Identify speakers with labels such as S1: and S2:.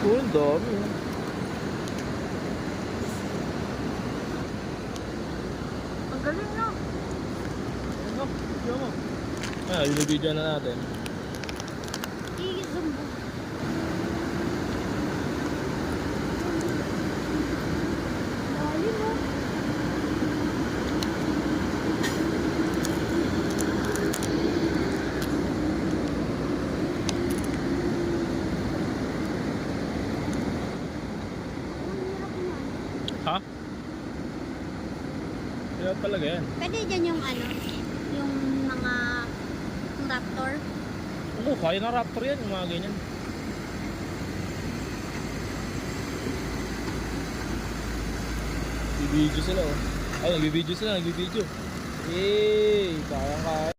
S1: Oh, ang dami.
S2: Ang galing no?
S1: Ano? Video mo. Ah, binibidyo na natin.
S2: I-zoom mo. Dali mo. Ang hirap niyan.
S1: Ha? Kaya talaga yan.
S2: Pwede dyan yung ano, yung mga raptor.
S1: Ano, kaya na raptor yan, yung mga ganyan. Nagbibideo sila oh. Ay, nagbibideo sila, nagbibideo. Eh, kaya.